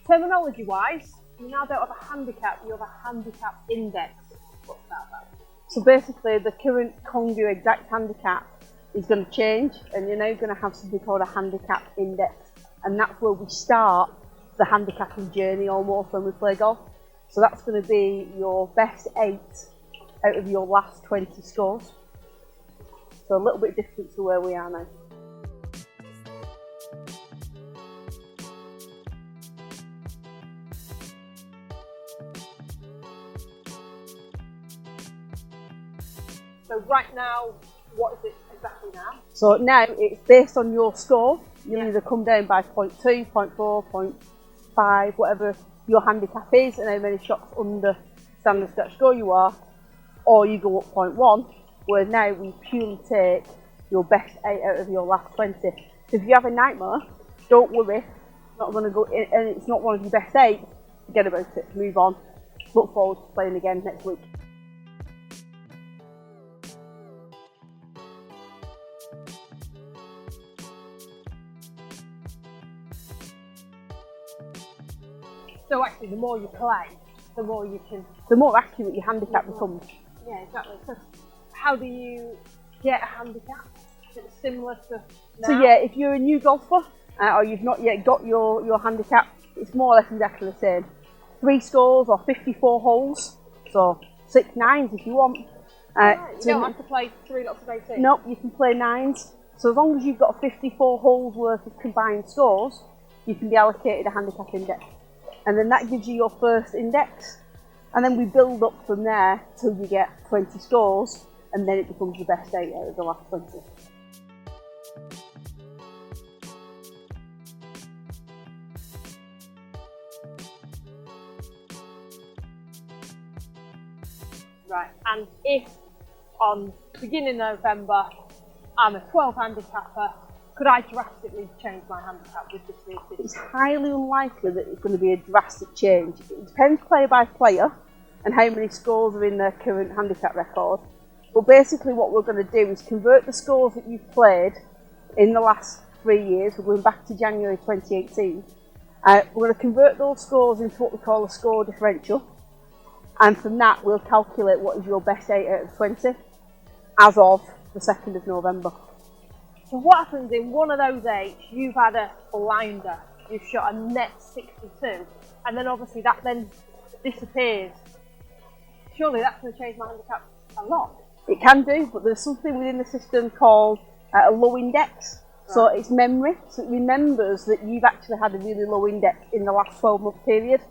Terminology wise, you now don't have a handicap, you have a handicap index. What's that about? So basically the current Congo exact handicap is going to change, and you're now going to have something called a handicap index, and that's where we start the handicapping journey almost when we play golf. So that's going to be your best 8 out of your last 20 scores. So a little bit different to where we are now. So right now, what is it exactly now? So now it's based on your score. You'll either come down by 0.2, 0.4, 0.5, whatever your handicap is, and how many shots under standard scratch score you are, or you go up 0.1, where now we purely take your best 8 out of your last 20. So if you have a nightmare, don't worry, it's not going to go in, and it's not one of your best 8, forget about it, move on. Look forward to playing again next week. So actually, the more you play, the more you can... The more accurate your handicap becomes. Yeah, exactly. So how do you get a handicap? Is it similar to now? So yeah, if you're a new golfer, or you've not yet got your handicap, it's more or less exactly the same. 3 scores or 54 holes, so 6 nines if you want. Right. You don't have to play 3 lots of 18? Nope, you can play 9s. So as long as you've got 54 holes worth of combined scores, you can be allocated a handicap index. And then that gives you your first index. And then we build up from there till you get 20 scores, and then it becomes the best 8 out of the last 20. Right, and if on beginning November I'm a 12 handicapper, could I drastically change my handicap with this new system? It's highly unlikely that it's going to be a drastic change. It depends player by player and how many scores are in their current handicap record. But basically what we're going to do is convert the scores that you've played in the last 3 years. We're going back to January 2018. We're going to convert those scores into what we call a score differential. And from that we'll calculate what is your best 8 out of 20 as of the 2nd of November. So what happens in one of those 8, you've had a blinder, you've shot a net 62, and then obviously that then disappears. Surely that's going to change my handicap a lot. It can do, but there's something within the system called a low index. Right. So it's memory, so it remembers that you've actually had a really low index in the last 12-month period,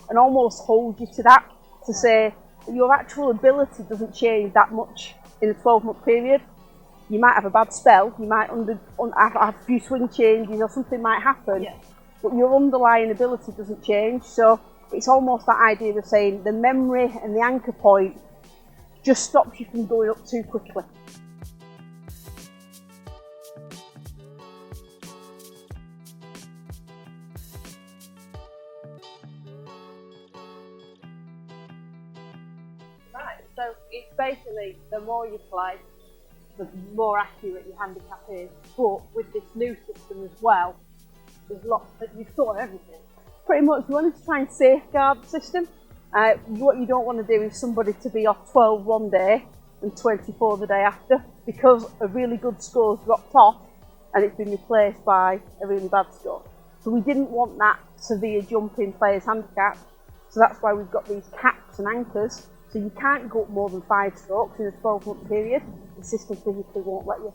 and almost holds you to that, to say that your actual ability doesn't change that much in a 12-month period. You might have a bad spell, you might have a few swing changes or something might happen, but your underlying ability doesn't change. So it's almost that idea of saying the memory and the anchor point just stops you from going up too quickly. Right, so it's basically the more you play, the more accurate your handicap is. But with this new system as well, there's lots that you've thought of everything. Pretty much, we wanted to try and safeguard the system. What you don't want to do is somebody to be off 12 one day and 24 the day after, because a really good score's dropped off and it's been replaced by a really bad score. So we didn't want that severe jump in players' handicap, so that's why we've got these caps and anchors. So you can't go up more than 5 strokes in a 12-month period. The system physically won't let you.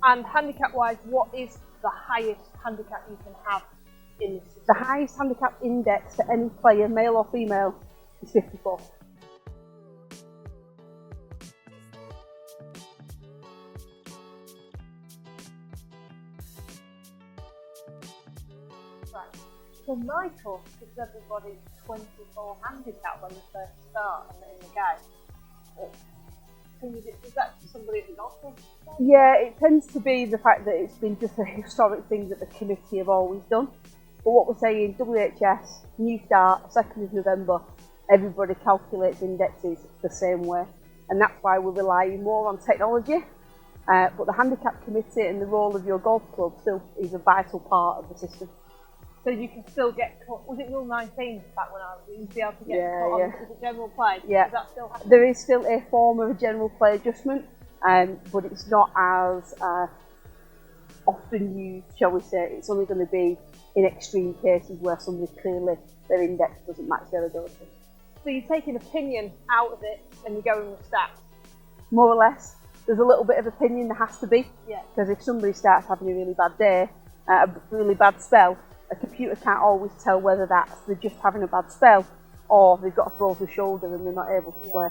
And handicap-wise, what is the highest handicap you can have in this system? The highest handicap index for any player, male or female, is 54. Right. So my course gives everybody 24 handicap when they first start and they're in the game. Is that somebody at the golf course? Yeah, it tends to be the fact that it's been just a historic thing that the committee have always done. But what we're saying, WHS, new start, 2nd of November, everybody calculates indexes the same way. And that's why we're relying more on technology. But the handicap committee and the role of your golf club still is a vital part of the system. So you can still get cut. Was it Rule 19 back when I was? You'd be able to get cut on. Yeah. Is it general play? Yeah. Is that still happening? There is still a form of a general play adjustment, but it's not as often used, shall we say. It's only going to be in extreme cases where somebody clearly their index doesn't match their ability. So you're taking opinion out of it and you're going with stats? More or less. There's a little bit of opinion, there has to be. Yeah. Because if somebody starts having a really bad day, a really bad spell, a computer can't always tell whether they're just having a bad spell or they've got a frozen shoulder and they're not able to play.